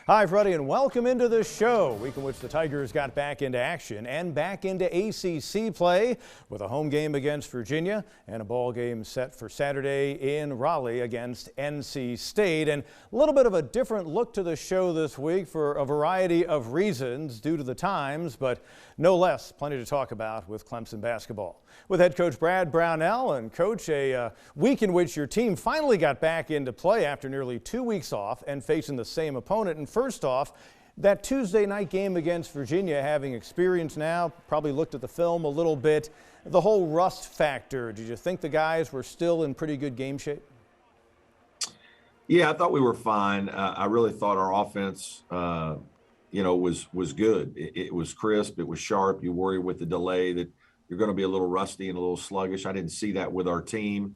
Hi, everybody, and welcome into the show. Week in which the Tigers got back into action and back into ACC play with a home game against Virginia and a ball game set for Saturday in Raleigh against NC State. And a little bit of a different look to the show this week for a variety of reasons due to the times, but no less, plenty to talk about with Clemson basketball. With head coach Brad Brownell and coach, a week in which your team finally got back into play after nearly 2 weeks off and facing the same opponent. And first off, that Tuesday night game against Virginia, having experience now, probably looked at the film a little bit, the whole rust factor. Did you think the guys were still in pretty good game shape? Yeah, I thought we were fine. I really thought our offense, was good. It was crisp. It was sharp. You worry with the delay that you're going to be a little rusty and a little sluggish. I didn't see that with our team.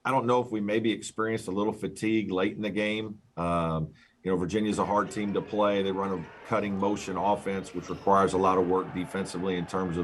I don't know if we maybe experienced a little fatigue late in the game. Virginia's a hard team to play. They run a cutting motion offense, which requires a lot of work defensively in terms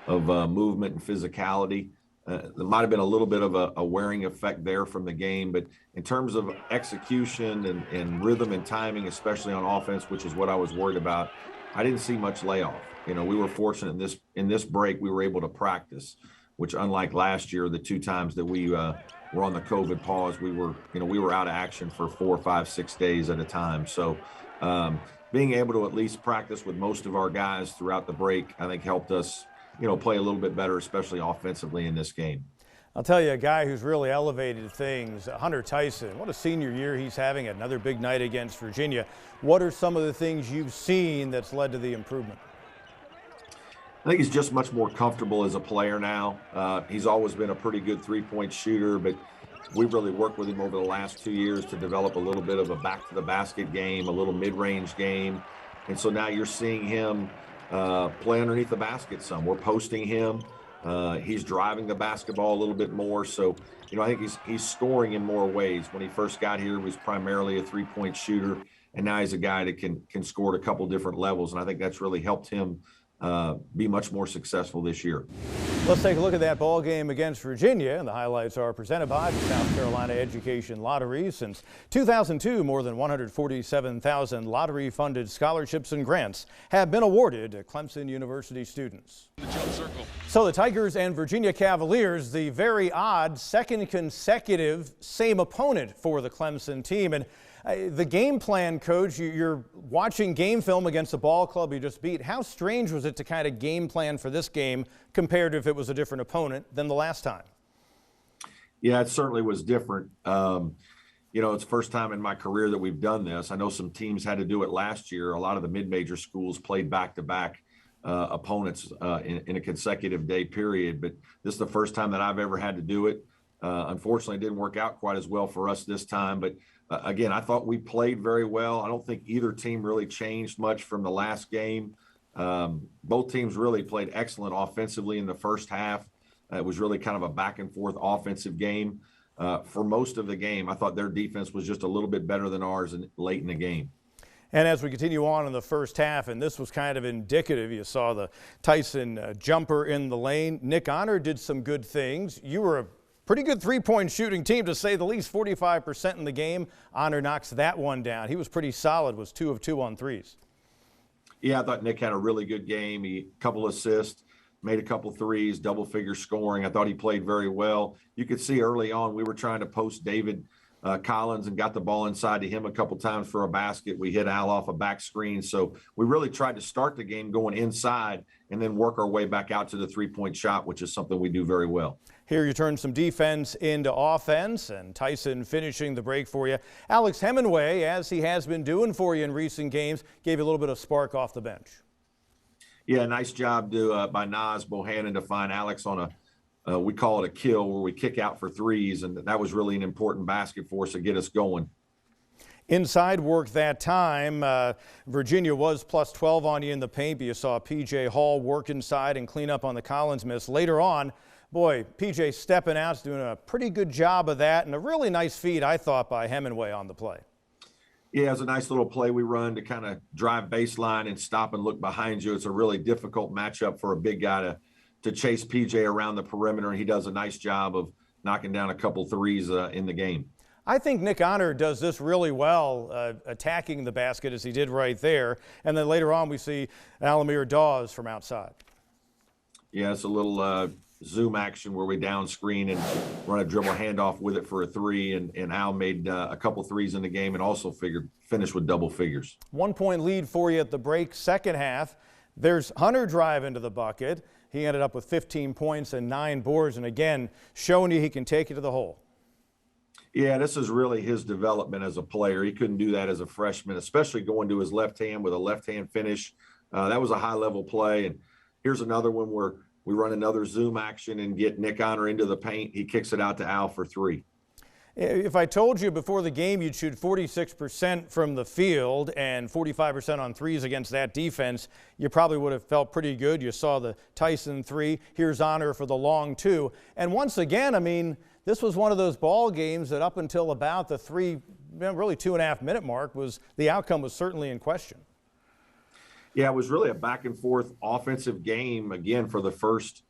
of movement and physicality. There might have been a little bit of a wearing effect there from the game, but in terms of execution and rhythm and timing, especially on offense, which is what I was worried about, I didn't see much layoff. We were fortunate in this break, we were able to practice, which unlike last year, the 2 times that we were on the COVID pause, we were out of action for 4, 5, 6 days at a time. So being able to at least practice with most of our guys throughout the break, I think helped us, play a little bit better, especially offensively in this game. I'll tell you, a guy who's really elevated things, Hunter Tyson. What a senior year he's having, another big night against Virginia. What are some of the things you've seen that's led to the improvement? I think he's just much more comfortable as a player now. He's always been a pretty good three-point shooter, but we've really worked with him over the last 2 years to develop a little bit of a back-to-the-basket game, a little mid-range game. And so now you're seeing him play underneath the basket some. We're posting him. He's driving the basketball a little bit more. So, I think he's scoring in more ways. When he first got here, he was primarily a three-point shooter, and now he's a guy that can score at a couple different levels. And I think that's really helped him be much more successful this year. Let's take a look at that ball game against Virginia, and the highlights are presented by the South Carolina Education Lottery. Since 2002, more than 147,000 lottery-funded scholarships and grants have been awarded to Clemson University students. So the Tigers and Virginia Cavaliers, the very odd second consecutive same opponent for the Clemson team. And the game plan, Coach, you're watching game film against the ball club you just beat. How strange was it to kind of game plan for this game compared to if it was a different opponent than the last time? Yeah, it certainly was different. It's the first time in my career that we've done this. I know some teams had to do it last year. A lot of the mid-major schools played back-to-back opponents in a consecutive day period, but this is the first time that I've ever had to do it. Unfortunately, it didn't work out quite as well for us this time, but again, I thought we played very well. I don't think either team really changed much from the last game. Both teams really played excellent offensively in the first half. It was really kind of a back and forth offensive game. For most of the game, I thought their defense was just a little bit better than ours late in the game. And as we continue on in the first half, and this was kind of indicative, you saw the Tyson jumper in the lane. Nick Honor did some good things. You were a pretty good three-point shooting team, to say the least, 45% in the game. Honor knocks that one down. He was pretty solid, was 2 of 2 on threes. Yeah, I thought Nick had a really good game. He couple assists, made a couple threes, double-figure scoring. I thought he played very well. You could see early on we were trying to post David Collins and got the ball inside to him a couple times for a basket. We hit Al off a back screen. So we really tried to start the game going inside and then work our way back out to the three-point shot, which is something we do very well. Here you turn some defense into offense, and Tyson finishing the break for you. Alex Hemingway, as he has been doing for you in recent games, gave you a little bit of spark off the bench. Yeah, nice job by Naz Bohannon to find Alex on we call it a kill, where we kick out for threes, and that was really an important basket for us to get us going. Inside work that time. Virginia was plus 12 on you in the paint, but you saw P.J. Hall work inside and clean up on the Collins miss. Later on, boy, P.J. stepping out, doing a pretty good job of that, and a really nice feed, I thought, by Hemingway on the play. Yeah, it was a nice little play we run to kind of drive baseline and stop and look behind you. It's a really difficult matchup for a big guy to chase PJ around the perimeter, and he does a nice job of knocking down a couple threes in the game. I think Nick Honor does this really well, attacking the basket as he did right there. And then later on we see Alamir Dawes from outside. Yeah, it's a little zoom action where we down screen and run a dribble handoff with it for a three. And Al made a couple threes in the game and also finished with double figures. 1 point lead for you at the break. Second half, there's Hunter drive into the bucket. He ended up with 15 points and 9 boards. And again, showing you he can take you to the hole. Yeah, this is really his development as a player. He couldn't do that as a freshman, especially going to his left hand with a left-hand finish. That was a high-level play. And here's another one where we run another zoom action and get Nick Honor into the paint. He kicks it out to Al for 3. If I told you before the game you'd shoot 46% from the field and 45% on threes against that defense, you probably would have felt pretty good. You saw the Tyson 3. Here's Honor for the long 2. And once again, I mean, this was one of those ball games that up until about the really 2.5 minute mark the outcome was certainly in question. Yeah, it was really a back and forth offensive game again for the first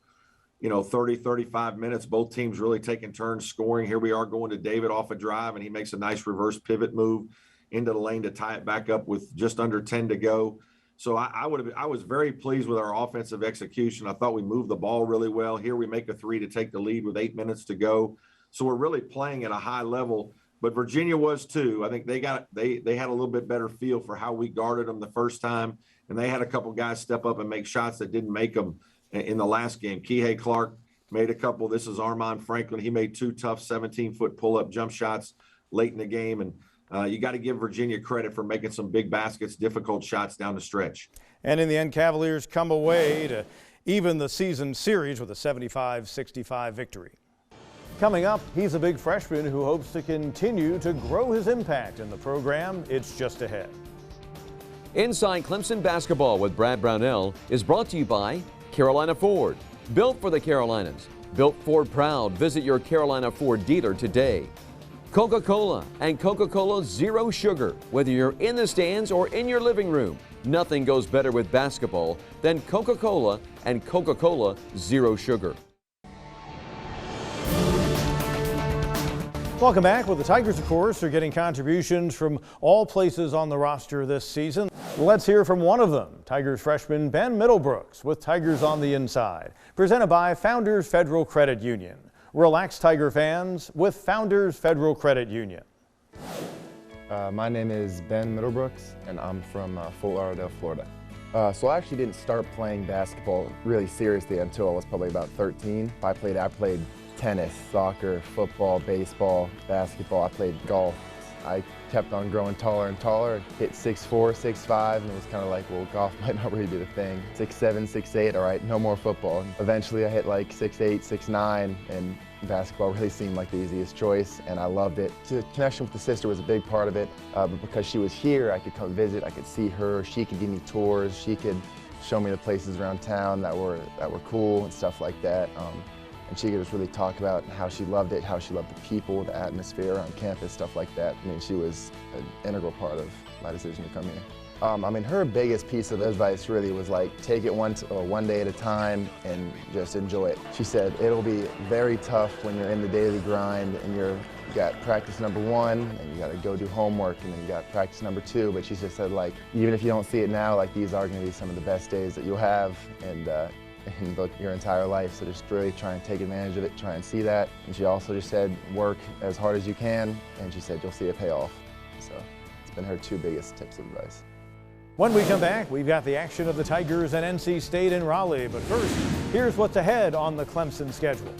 30, 35 minutes. Both teams really taking turns scoring. Here we are going to David off a drive, and he makes a nice reverse pivot move into the lane to tie it back up with just under 10 to go. So I was very pleased with our offensive execution. I thought we moved the ball really well. Here we make a 3 to take the lead with 8 minutes to go. So we're really playing at a high level, but Virginia was too. I think they had a little bit better feel for how we guarded them the first time, and they had a couple guys step up and make shots that didn't make them in the last game. Kihei Clark made a couple. This is Armand Franklin. He made 2 tough 17-foot pull-up jump shots late in the game, and you got to give Virginia credit for making some big baskets, difficult shots down the stretch. And in the end, Cavaliers come away to even the season series with a 75-65 victory. Coming up, he's a big freshman who hopes to continue to grow his impact in the program. It's just ahead. Inside Clemson Basketball with Brad Brownell is brought to you by Carolina Ford. Built for the Carolinas. Built Ford proud. Visit your Carolina Ford dealer today. Coca-Cola and Coca-Cola Zero Sugar. Whether you're in the stands or in your living room, nothing goes better with basketball than Coca-Cola and Coca-Cola Zero Sugar. Welcome back. Well, the Tigers, of course, are getting contributions from all places on the roster this season. Let's hear from one of them, Tigers freshman Ben Middlebrooks with Tigers on the Inside, presented by Founders Federal Credit Union. Relax, Tiger fans, with Founders Federal Credit Union. My name is Ben Middlebrooks, and I'm from Fort Lauderdale, Florida. So I actually didn't start playing basketball really seriously until I was probably about 13. I played tennis, soccer, football, baseball, basketball. I played golf. I kept on growing taller and taller, hit 6'4", 6'5", and it was kind of like, well, golf might not really be the thing. 6'7", 6'8", all right, no more football. And eventually I hit like 6'8", 6'9", and basketball really seemed like the easiest choice, and I loved it. The connection with the sister was a big part of it, but because she was here, I could come visit, I could see her, she could give me tours, she could show me the places around town that were cool and stuff like that. And she could just really talk about how she loved it, how she loved the people, the atmosphere on campus, stuff like that. I mean, she was an integral part of my decision to come here. I mean, her biggest piece of advice really was like, take it one day at a time and just enjoy it. She said, it'll be very tough when you're in the daily grind and you got practice number 1 and you got to go do homework and then you got practice number 2, but she just said, like, even if you don't see it now, like, these are going to be some of the best days that you'll have and in your entire life, so just really try and take advantage of it, try and see that. And she also just said, work as hard as you can, and she said, you'll see it pay off. So it's been her 2 biggest tips of advice. When we come back, we've got the action of the Tigers and NC State in Raleigh. But first, here's what's ahead on the Clemson schedule.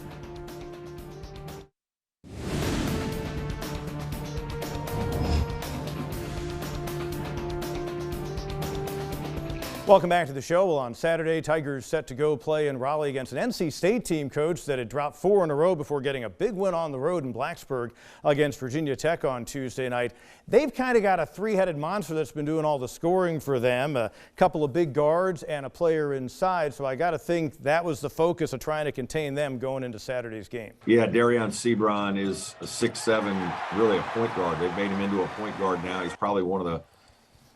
Welcome back to the show. Well, on Saturday, Tigers set to go play in Raleigh against an NC State team, coach, that had dropped 4 in a row before getting a big win on the road in Blacksburg against Virginia Tech on Tuesday night. They've kind of got a 3-headed monster that's been doing all the scoring for them, a couple of big guards and a player inside. So I got to think that was the focus of trying to contain them going into Saturday's game. Yeah, Darion Sebron is a 6'7", really a point guard. They've made him into a point guard now. He's probably one of the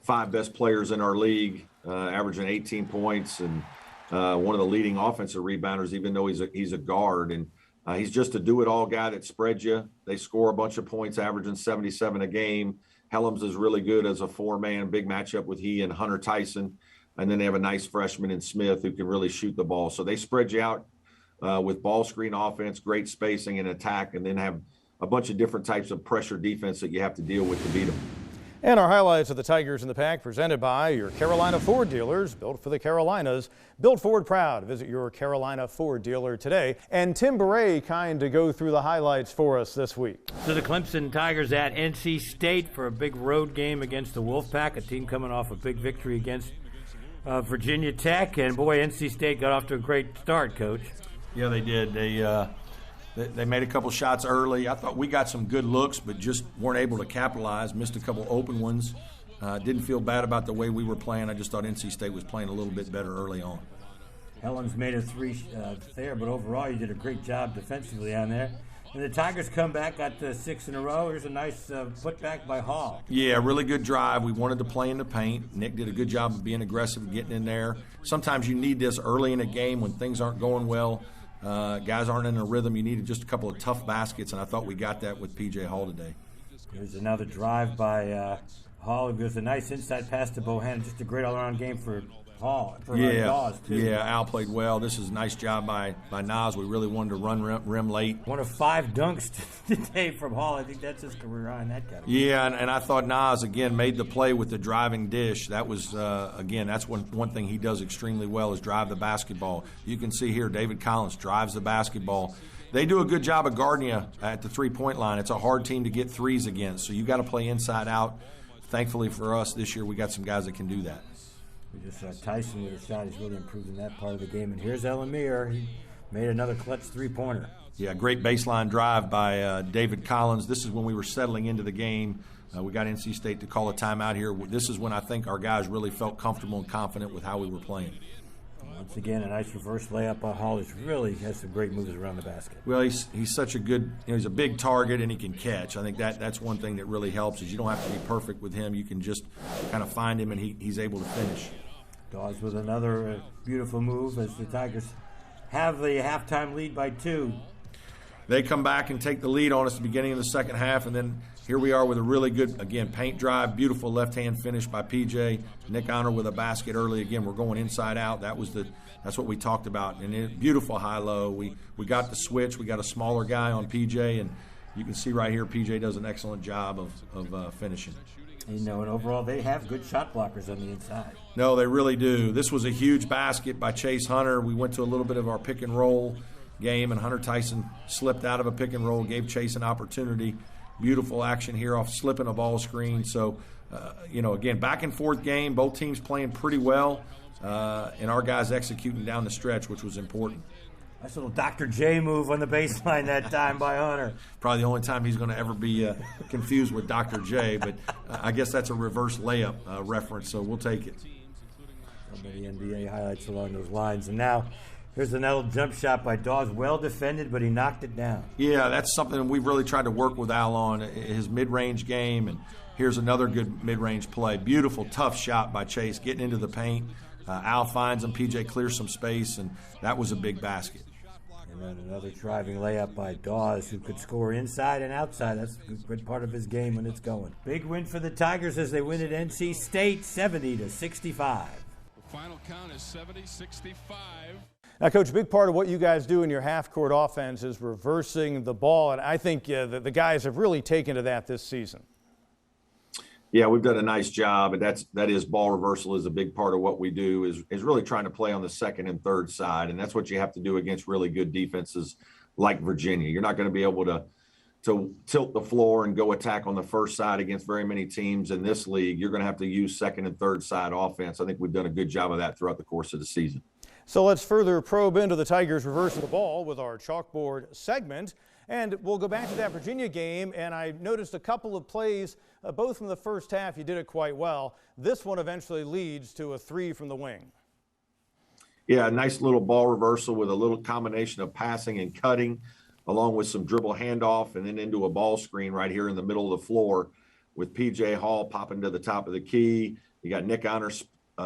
5 best players in our league. Averaging 18 points and one of the leading offensive rebounders, even though he's a guard. And He's just a do-it-all guy that spreads you. They score a bunch of points, averaging 77 a game. Helms is really good as a four-man, big matchup with he and Hunter Tyson. And then they have a nice freshman in Smith who can really shoot the ball. So they spread you out with ball screen offense, great spacing and attack, and then have a bunch of different types of pressure defense that you have to deal with to beat them. And our highlights of the Tigers in the Pack presented by your Carolina Ford dealers, built for the Carolinas. Built Ford proud. Visit your Carolina Ford dealer today. And Tim Beret kind to go through the highlights for us this week. So the Clemson Tigers at NC State for a big road game against the Wolfpack, a team coming off a big victory against Virginia Tech. And boy, NC State got off to a great start, Coach. Yeah, they did. They made a couple shots early. I thought we got some good looks, but just weren't able to capitalize. Missed a couple open ones. Didn't feel bad about the way we were playing. I just thought NC State was playing a little bit better early on. Helens made a three there, but overall you did a great job defensively on there. And the Tigers come back, got 6 in a row. Here's a nice putback by Hall. Yeah, really good drive. We wanted to play in the paint. Nick did a good job of being aggressive, getting in there. Sometimes you need this early in a game when things aren't going well. Guys aren't in a rhythm. You needed just a couple of tough baskets, and I thought we got that with P.J. Hall today. Here's another drive by Hall. It was a nice inside pass to Bohannon. Just a great all-around game for Hall. For Dawes, too. Yeah, Al played well. This is a nice job by Nas. We really wanted to run rim late. One of 5 dunks today from Hall. I think that's his career high in that category. Yeah, and I thought Nas, again, made the play with the driving dish. That was, again, that's one thing he does extremely well is drive the basketball. You can see here David Collins drives the basketball. They do a good job of guarding you at the three-point line. It's a hard team to get threes against, so you got to play inside out. Thankfully for us this year, we got some guys that can do that. We just saw Tyson with a shot. He's really improved in that part of the game. And here's Elamir. He made another clutch three-pointer. Yeah, great baseline drive by David Collins. This is when we were settling into the game. We got NC State to call a timeout here. This is when I think our guys really felt comfortable and confident with how we were playing. Once again, a nice reverse layup by Hall. He really has some great moves around the basket. Well, he's such a good, he's a big target and he can catch. I think that's one thing that really helps is you don't have to be perfect with him. You can just kind of find him and he's able to finish. Dawes with another beautiful move as the Tigers have the halftime lead by 2. They come back and take the lead on us at the beginning of the second half, and then here we are with a really good, again, paint drive, beautiful left-hand finish by P.J. Nick Honor with a basket early. Again, we're going inside out. That's what we talked about. And beautiful high-low. We got the switch. We got a smaller guy on P.J., and you can see right here P.J. does an excellent job of finishing. And overall, they have good shot blockers on the inside. No, they really do. This was a huge basket by Chase Hunter. We went to a little bit of our pick-and-roll game, and Hunter Tyson slipped out of a pick-and-roll, gave Chase an opportunity. Beautiful action here off slipping a ball screen. So, again, back-and-forth game. Both teams playing pretty well, and our guys executing down the stretch, which was important. Nice little Dr. J move on the baseline that time by Hunter. Probably the only time he's going to ever be confused with Dr. J, but I guess that's a reverse layup reference, so we'll take it. So many NBA highlights along those lines. And now here's another jump shot by Dawes. Well defended, but he knocked it down. Yeah, that's something we've really tried to work with Al on, his mid-range game, and here's another good mid-range play. Beautiful, tough shot by Chase, getting into the paint. Al finds him, P.J. clears some space, and that was a big basket. And then another driving layup by Dawes, who could score inside and outside. That's a good part of his game when it's going. Big win for the Tigers as they win at NC State, 70-65. The final count is 70-65. Now, Coach, a big part of what you guys do in your half-court offense is reversing the ball, and I think the guys have really taken to that this season. Yeah, we've done a nice job, and that is ball reversal is a big part of what we do is really trying to play on the second and third side, and that's what you have to do against really good defenses like Virginia. You're not going to be able to tilt the floor and go attack on the first side against very many teams in this league. You're going to have to use second and third side offense. I think we've done a good job of that throughout the course of the season. So let's further probe into the Tigers reversing the ball with our chalkboard segment. And we'll go back to that Virginia game, and I noticed a couple of plays, both from the first half, you did it quite well. This one eventually leads to a 3 from the wing. Yeah, a nice little ball reversal with a little combination of passing and cutting, along with some dribble handoff, and then into a ball screen right here in the middle of the floor with P.J. Hall popping to the top of the key. You got Nick Honor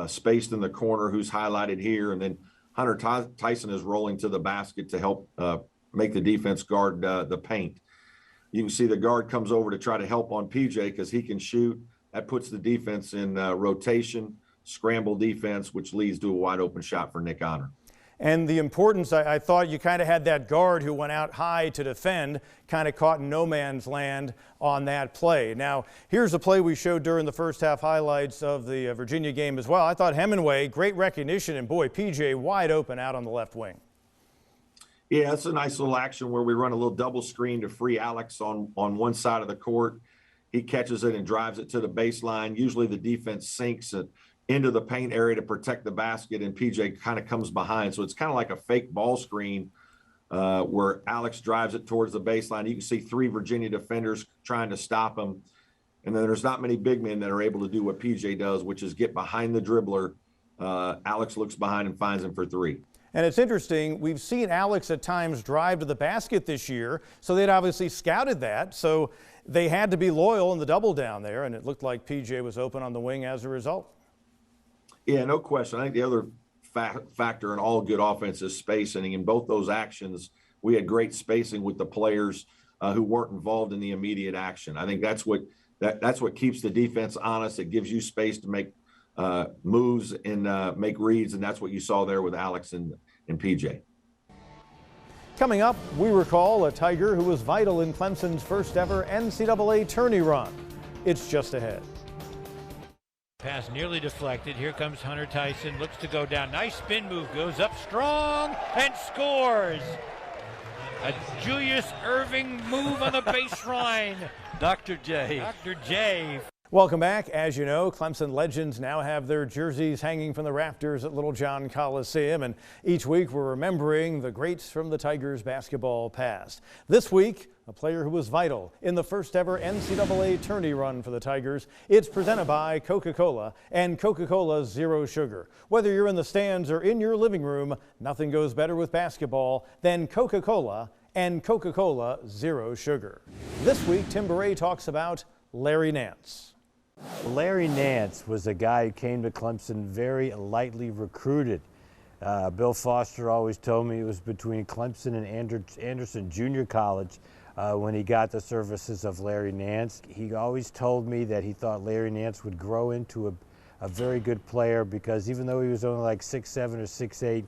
spaced in the corner, who's highlighted here, and then Hunter Tyson is rolling to the basket to help make the defense guard the paint. You can see the guard comes over to try to help on PJ because he can shoot. That puts the defense in rotation, scramble defense, which leads to a wide open shot for Nick Honor. And the importance, I thought you kind of had that guard who went out high to defend, kind of caught in no man's land on that play. Now, here's a play we showed during the first half highlights of the Virginia game as well. I thought Hemingway, great recognition, and boy, PJ wide open out on the left wing. Yeah, it's a nice little action where we run a little double screen to free Alex on one side of the court. He catches it and drives it to the baseline. Usually the defense sinks it into the paint area to protect the basket, and PJ kind of comes behind. So it's kind of like a fake ball screen where Alex drives it towards the baseline. You can see 3 Virginia defenders trying to stop him. And then there's not many big men that are able to do what PJ does, which is get behind the dribbler. Alex looks behind and finds him for 3. And it's interesting, we've seen Alex at times drive to the basket this year, so they'd obviously scouted that. So they had to be loyal in the double down there, and it looked like PJ was open on the wing as a result. Yeah, no question. I think the other factor in all good offense is spacing. In both those actions, we had great spacing with the players who weren't involved in the immediate action. I think that's what keeps the defense honest. It gives you space to make moves and make reads, and that's what you saw there with Alex and PJ. Coming up, we recall a Tiger who was vital in Clemson's first ever NCAA tourney run. It's just ahead. Pass nearly deflected. Here comes Hunter Tyson. Looks to go down. Nice spin move. Goes up strong and scores. A Julius Irving move on the baseline. Dr. J. Dr. J. Welcome back. As you know, Clemson legends now have their jerseys hanging from the rafters at Little John Coliseum, and each week we're remembering the greats from the Tigers basketball past. This week, a player who was vital in the first ever NCAA tourney run for the Tigers. It's presented by Coca-Cola and Coca-Cola Zero Sugar. Whether you're in the stands or in your living room, nothing goes better with basketball than Coca-Cola and Coca-Cola Zero Sugar. This week, Tim Beret talks about Larry Nance. Larry Nance was a guy who came to Clemson very lightly recruited. Bill Foster always told me it was between Clemson and Anderson Junior College when he got the services of Larry Nance. He always told me that he thought Larry Nance would grow into a very good player because even though he was only like 6'7" or 6'8",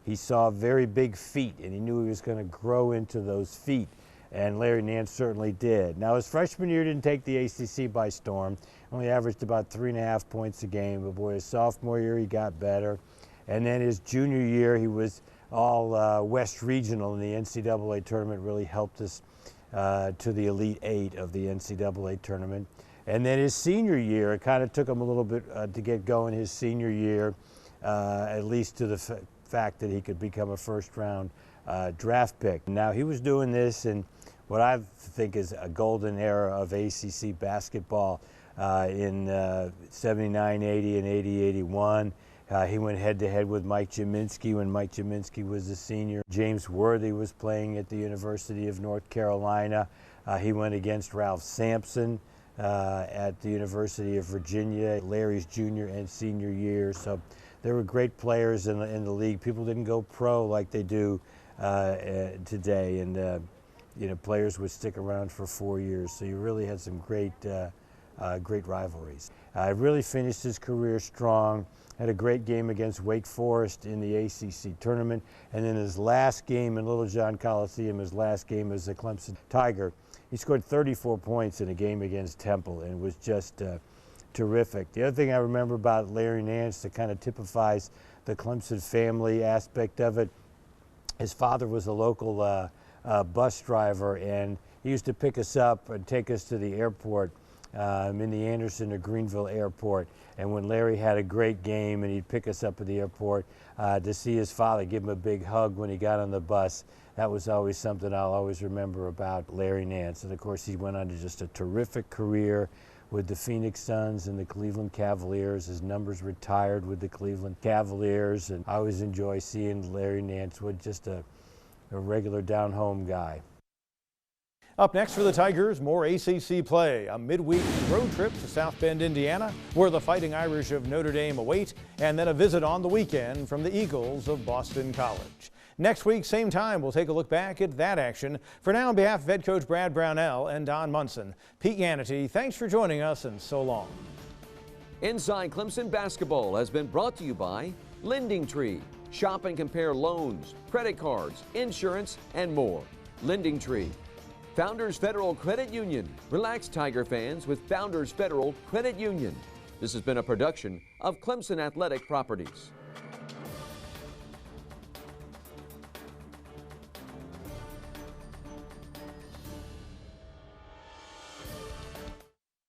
he saw very big feet, and he knew he was going to grow into those feet. And Larry Nance certainly did. Now, his freshman year didn't take the ACC by storm. Only averaged about 3.5 points a game. But boy, his sophomore year he got better. And then his junior year he was all West Regional in the NCAA tournament. Really helped us to the Elite 8 of the NCAA tournament. And then his senior year, it kind of took him a little bit to get going his senior year, at least to the fact that he could become a first-round draft pick. Now, he was doing this in what I think is a golden era of ACC basketball in 79, 80, and 80, 81. He went head-to-head with Mike Jaminski when Mike Jaminski was a senior. James Worthy was playing at the University of North Carolina. He went against Ralph Sampson at the University of Virginia, Larry's junior and senior year. So there were great players in the league. People didn't go pro like they do today, and players would stick around for 4 years. So you really had some great rivalries. Really finished his career strong. Had a great game against Wake Forest in the ACC tournament, and then his last game in Little John Coliseum, his last game as a Clemson Tiger, he scored 34 points in a game against Temple, and it was just terrific. The other thing I remember about Larry Nance that kind of typifies the Clemson family aspect of it, his father was a local bus driver, and he used to pick us up and take us to the airport in the Anderson or Greenville airport. And when Larry had a great game and he'd pick us up at the airport to see his father, give him a big hug when he got on the bus, that was always something I'll always remember about Larry Nance. And of course, he went on to just a terrific career with the Phoenix Suns and the Cleveland Cavaliers. His numbers retired with the Cleveland Cavaliers, and I always enjoy seeing Larry Nance with just a regular down-home guy. Up next for the Tigers, more ACC play. A midweek road trip to South Bend, Indiana, where the Fighting Irish of Notre Dame await, and then a visit on the weekend from the Eagles of Boston College. Next week, same time, we'll take a look back at that action. For now, on behalf of head coach Brad Brownell and Don Munson, Pete Yanity, thanks for joining us and so long. Inside Clemson Basketball has been brought to you by Lending Tree. Shop and compare loans, credit cards, insurance, and more. Lending Tree. Founders Federal Credit Union. Relax, Tiger fans, with Founders Federal Credit Union. This has been a production of Clemson Athletic Properties.